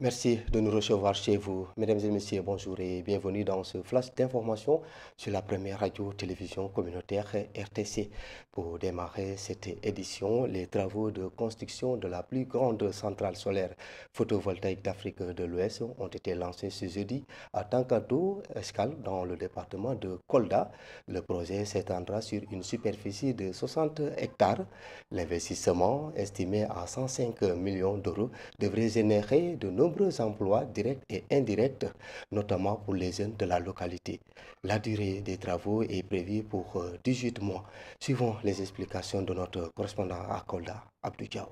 Merci de nous recevoir chez vous. Mesdames et messieurs, bonjour et bienvenue dans ce flash d'information sur la première radio-télévision communautaire RTC. Pour démarrer cette édition, les travaux de construction de la plus grande centrale solaire photovoltaïque d'Afrique de l'Ouest ont été lancés ce jeudi à Tankanto, Escale, dans le département de Kolda. Le projet s'étendra sur une superficie de 60 hectares. L'investissement, estimé à 105 millions d'euros, devrait générer de nombreux emplois directs et indirects, notamment pour les jeunes de la localité. La durée des travaux est prévue pour 18 mois. Suivons les explications de notre correspondant à Kolda, Abdou Diaw.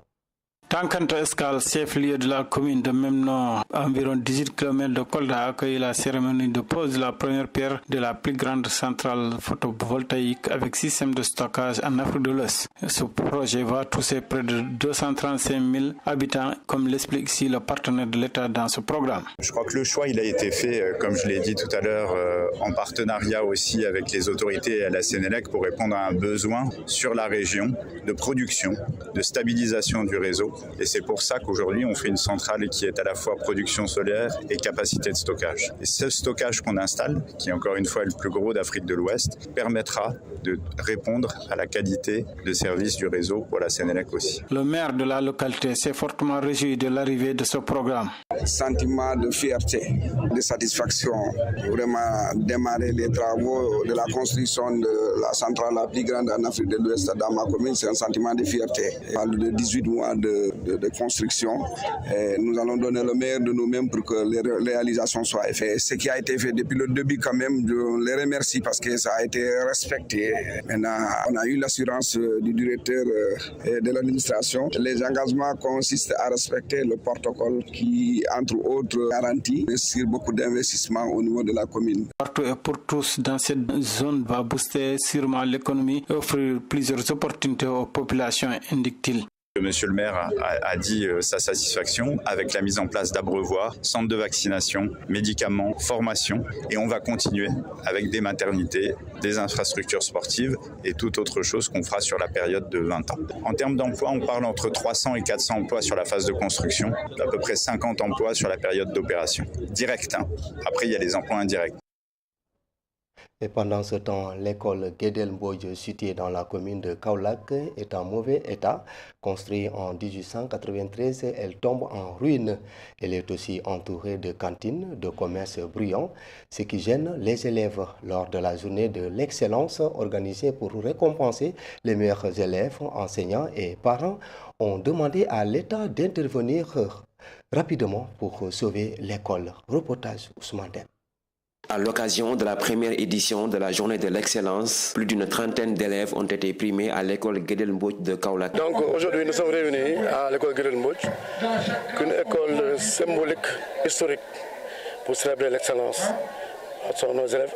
Tankanto Escale, chef-lieu de la commune de même nom, à environ 18 km de Kolda, a accueilli la cérémonie de pose de la première pierre de la plus grande centrale photovoltaïque avec système de stockage en Afrique de l'Ouest. Ce projet va toucher près de 235 000 habitants, comme l'explique ici le partenaire de l'État dans ce programme. Je crois que le choix il a été fait, comme je l'ai dit tout à l'heure, en partenariat aussi avec les autorités et la Sénélec pour répondre à un besoin sur la région de production, de stabilisation du réseau. Et c'est pour ça qu'aujourd'hui, on fait une centrale qui est à la fois production solaire et capacité de stockage. Et ce stockage qu'on installe, qui est encore une fois le plus gros d'Afrique de l'Ouest, permettra de répondre à la qualité de service du réseau pour la Sénélec aussi. Le maire de la localité s'est fortement réjoui de l'arrivée de ce programme. Sentiment de fierté, de satisfaction, vraiment démarrer les travaux de la construction de la centrale la plus grande en Afrique de l'Ouest dans ma commune, c'est un sentiment de fierté. On parle de 18 mois de construction. Et nous allons donner le meilleur de nous-mêmes pour que les réalisations soient faites. Ce qui a été fait depuis le début quand même, je les remercie parce que ça a été respecté. Maintenant, on a eu l'assurance du directeur et de l'administration. Les engagements consistent à respecter le protocole qui, entre autres, garantit sur beaucoup d'investissements au niveau de la commune. Partout et pour tous dans cette zone va booster sûrement l'économie et offrir plusieurs opportunités aux populations, indique-t-il. Monsieur le maire a dit sa satisfaction avec la mise en place d'abreuvoirs, centres de vaccination, médicaments, formation. Et on va continuer avec des maternités, des infrastructures sportives et toute autre chose qu'on fera sur la période de 20 ans. En termes d'emploi, on parle entre 300 et 400 emplois sur la phase de construction, à peu près 50 emplois sur la période d'opération. Direct, hein. Après, il y a les emplois indirects. Et pendant ce temps, l'école Guédel Mbodj, située dans la commune de Kaolack, est en mauvais état. Construite en 1893, elle tombe en ruine. Elle est aussi entourée de cantines, de commerces bruyants, ce qui gêne les élèves. Lors de la journée de l'excellence organisée pour récompenser les meilleurs élèves, enseignants et parents, ont demandé à l'État d'intervenir rapidement pour sauver l'école. Reportage Ousmane Dem. À l'occasion de la première édition de la journée de l'excellence, plus d'une trentaine d'élèves ont été primés à l'école Guédel Mbodj de Kaolack. Donc aujourd'hui nous sommes réunis à l'école Guédel Mbodj, une école symbolique, historique, pour célébrer l'excellence. Ce sont nos élèves.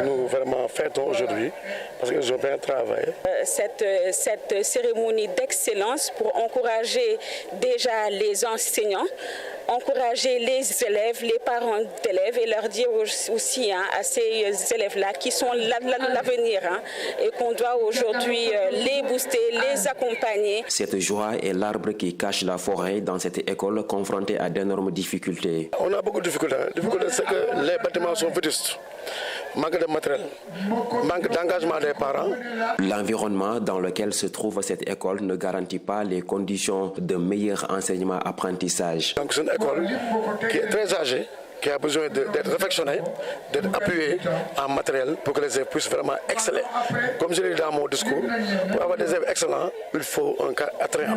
Nous vraiment fêtons aujourd'hui parce qu'ils ont bien travaillé. Cette cérémonie d'excellence pour encourager déjà les enseignants, encourager les élèves, les parents d'élèves et leur dire aussi à ces élèves-là qui sont l'avenir et qu'on doit aujourd'hui les booster, les accompagner. Cette joie est l'arbre qui cache la forêt dans cette école confrontée à d'énormes difficultés. On a beaucoup de difficultés. La difficulté, c'est que les bâtiments sont vétustes. Manque de matériel, manque d'engagement des parents. L'environnement dans lequel se trouve cette école ne garantit pas les conditions de meilleur enseignement-apprentissage. Donc c'est une école qui est très âgée, qui a besoin d'être réfectionnée, d'être appuyée en matériel pour que les élèves puissent vraiment exceller. Comme je l'ai dit dans mon discours, pour avoir des élèves excellents, il faut un cadre attrayant.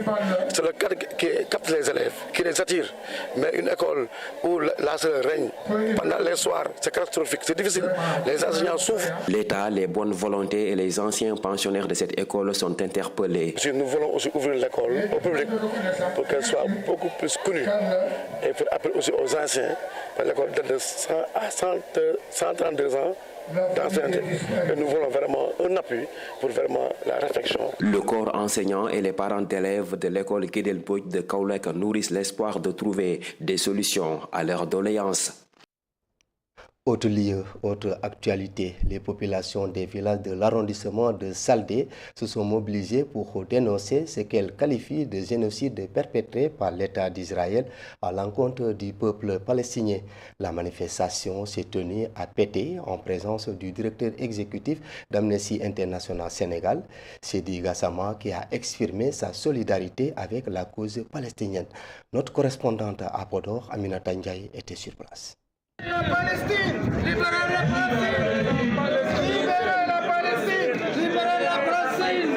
C'est le cadre qui capte les élèves, qui les attire. Mais une école où la seule règne pendant les soirs, c'est catastrophique, c'est difficile. Les enseignants souffrent. L'État, les bonnes volontés et les anciens pensionnaires de cette école sont interpellés. Nous voulons aussi ouvrir l'école au public pour qu'elle soit beaucoup plus connue et faire appel aussi aux anciens. L'école de 100 à 132 ans d'ancienneté. Et nous voulons vraiment un appui pour vraiment la réflexion. Le corps enseignant et les parents d'élèves de l'école Guédel Mbodj de Kaolack nourrissent l'espoir de trouver des solutions à leurs doléances. Autre lieu, autre actualité, les populations des villages de l'arrondissement de Saldé se sont mobilisées pour dénoncer ce qu'elles qualifient de génocide perpétré par l'État d'Israël à l'encontre du peuple palestinien. La manifestation s'est tenue à Pété en présence du directeur exécutif d'Amnesty International Sénégal, Seydi Gassama, qui a exprimé sa solidarité avec la cause palestinienne. Notre correspondante à Podor, Aminata Ndiaye, était sur place. La Palestine, libérez la Palestine, libérez la Palestine, libérez la Palestine.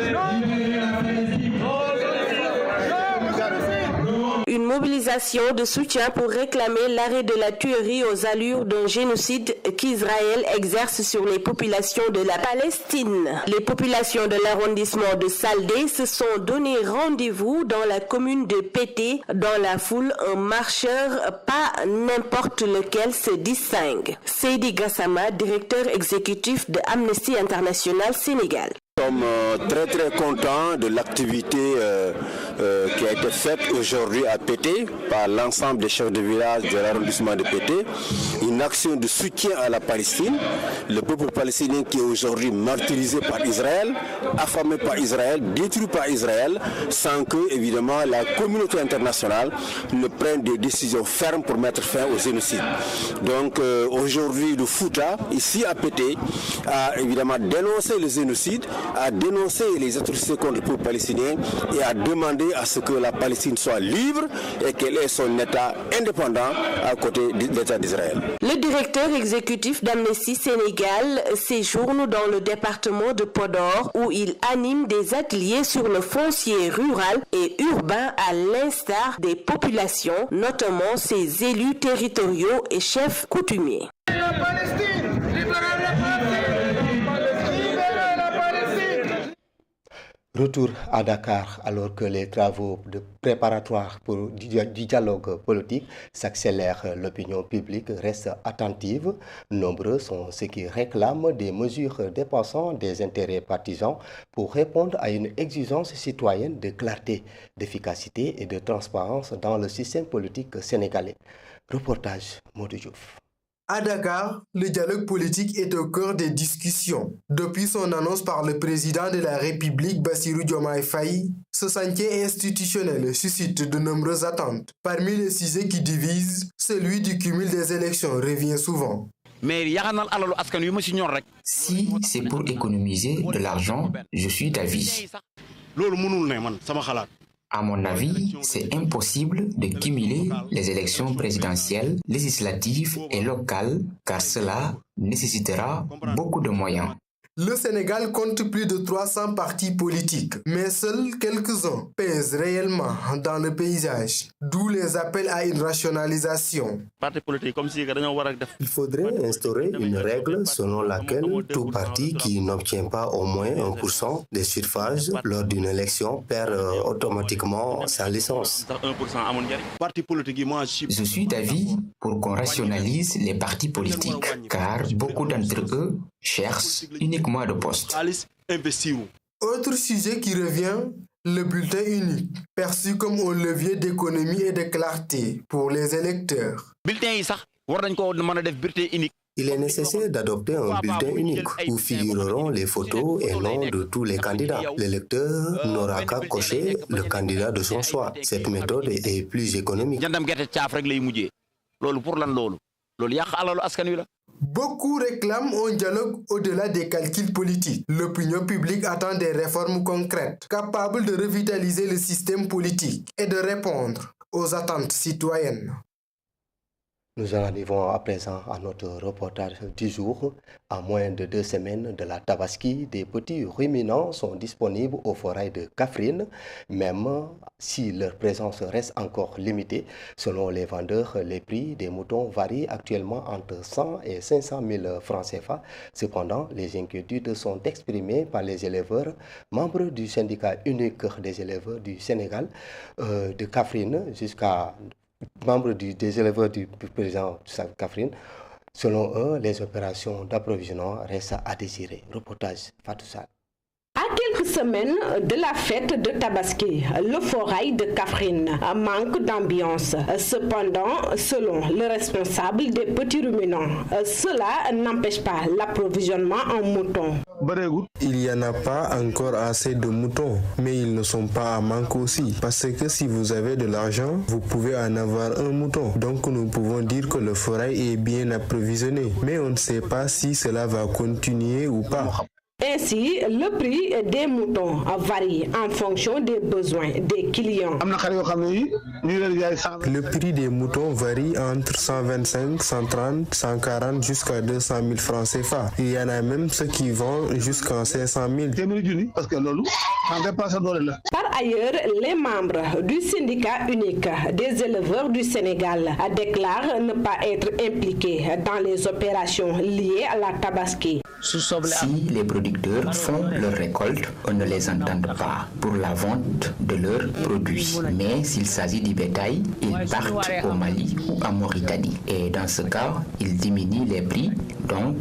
Une mobilisation de soutien pour réclamer l'arrêt de la tuerie aux allures d'un génocide qu'Israël exerce sur les populations de la Palestine. Les populations de l'arrondissement de Saldé se sont donné rendez-vous dans la commune de Pété. Dans la foule, un marcheur, pas n'importe lequel, se distingue. Seydi Gassama, directeur exécutif de Amnesty International Sénégal. Nous sommes très contents de l'activité qui a été faite aujourd'hui à Pété par l'ensemble des chefs de village de l'arrondissement de Pété. Une action de soutien à la Palestine, le peuple palestinien qui est aujourd'hui martyrisé par Israël, affamé par Israël, détruit par Israël, sans que évidemment la communauté internationale ne prenne des décisions fermes pour mettre fin au génocide. Donc aujourd'hui le Fouta, ici à Pété, a évidemment dénoncé le génocide, a dénoncé les atrocités contre le peuple palestinien et a demandé à ce que la Palestine soit libre et qu'elle ait son État indépendant à côté de l'État d'Israël. Le directeur exécutif d'Amnesty Sénégal séjourne dans le département de Podor où il anime des ateliers sur le foncier rural et urbain à l'instar des populations, notamment ses élus territoriaux et chefs coutumiers. La Palestine, libérez la Palestine. Retour à Dakar alors que les travaux préparatoires du dialogue politique s'accélèrent, l'opinion publique reste attentive. Nombreux sont ceux qui réclament des mesures dépassant des intérêts partisans pour répondre à une exigence citoyenne de clarté, d'efficacité et de transparence dans le système politique sénégalais. Reportage Modou Diouf. À Dakar, le dialogue politique est au cœur des discussions. Depuis son annonce par le président de la République, Bassirou Diomaye Faye, ce chantier institutionnel suscite de nombreuses attentes. Parmi les sujets qui divisent, celui du cumul des élections revient souvent. Si c'est pour économiser de l'argent, je suis d'avis. À mon avis, c'est impossible de cumuler les élections présidentielles, législatives et locales, car cela nécessitera beaucoup de moyens. Le Sénégal compte plus de 300 partis politiques, mais seuls quelques-uns pèsent réellement dans le paysage, d'où les appels à une rationalisation. Il faudrait instaurer une règle selon laquelle tout parti qui n'obtient pas au moins 1% des suffrages lors d'une élection perd automatiquement sa licence. Je suis d'avis pour qu'on rationalise les partis politiques, car beaucoup d'entre eux cherchent uniquement de postes. Autre sujet qui revient, le bulletin unique, perçu comme un levier d'économie et de clarté pour les électeurs. Il est nécessaire d'adopter un bulletin unique où figureront les photos et noms de tous les candidats. L'électeur n'aura qu'à cocher le candidat de son choix. Cette méthode est plus économique. Beaucoup réclament un dialogue au-delà des calculs politiques. L'opinion publique attend des réformes concrètes, capables de revitaliser le système politique et de répondre aux attentes citoyennes. Nous en arrivons à présent à notre reportage du jour. À moins de 2 semaines de la Tabaski, des petits ruminants sont disponibles aux forêts de Kaffrine, même si leur présence reste encore limitée. Selon les vendeurs, les prix des moutons varient actuellement entre 100 et 500 000 francs CFA. Cependant, les inquiétudes sont exprimées par les éleveurs, membres du syndicat unique des éleveurs du Sénégal, de Kaffrine jusqu'à membres des éleveurs du président Kaffrine. Selon eux, les opérations d'approvisionnement restent à désirer. Reportage Fatou Sall. À quelques semaines de la fête de Tabaski, le forail de Kaffrine manque d'ambiance. Cependant, selon le responsable des petits ruminants, cela n'empêche pas l'approvisionnement en moutons. Il n'y en a pas encore assez de moutons, mais ils ne sont pas à manque aussi. Parce que si vous avez de l'argent, vous pouvez en avoir un mouton. Donc nous pouvons dire que le forail est bien approvisionné. Mais on ne sait pas si cela va continuer ou pas. Ainsi, le prix des moutons varie en fonction des besoins des clients. Le prix des moutons varie entre 125, 130, 140 jusqu'à 200 000 francs CFA. Il y en a même ceux qui vendent jusqu'à 500 000. Par ailleurs, les membres du syndicat unique des éleveurs du Sénégal déclarent ne pas être impliqués dans les opérations liées à la Tabaski. Si les producteurs font leur récolte, on ne les entend pas pour la vente de leurs produits. Mais s'il s'agit du bétail, ils partent au Mali ou en Mauritanie. Et dans ce cas, ils diminuent les prix. Donc,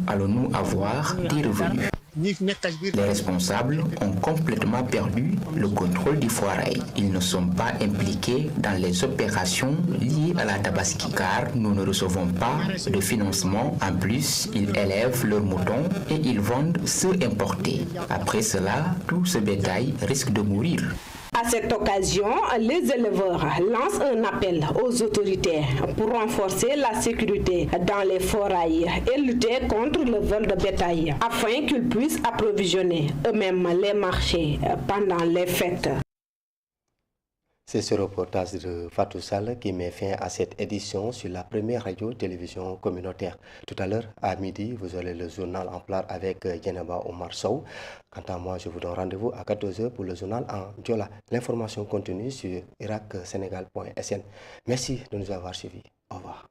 allons-nous avoir des revenus? Les responsables ont complètement perdu le contrôle du foirail. Ils ne sont pas impliqués dans les opérations liées à la Tabaski car nous ne recevons pas de financement. En plus, ils élèvent leurs moutons et ils vendent ceux importés. Après cela, tout ce bétail risque de mourir. À cette occasion, les éleveurs lancent un appel aux autorités pour renforcer la sécurité dans les forails et lutter contre le vol de bétail afin qu'ils puissent approvisionner eux-mêmes les marchés pendant les fêtes. C'est ce reportage de Fatou Sall qui met fin à cette édition sur la première radio-télévision communautaire. Tout à l'heure, à midi, vous aurez le journal en plat avec Djeneba Omar Sow. Quant à moi, je vous donne rendez-vous à 14h pour le journal en Diola. L'information continue sur iraksenegal.sn. Merci de nous avoir suivis. Au revoir.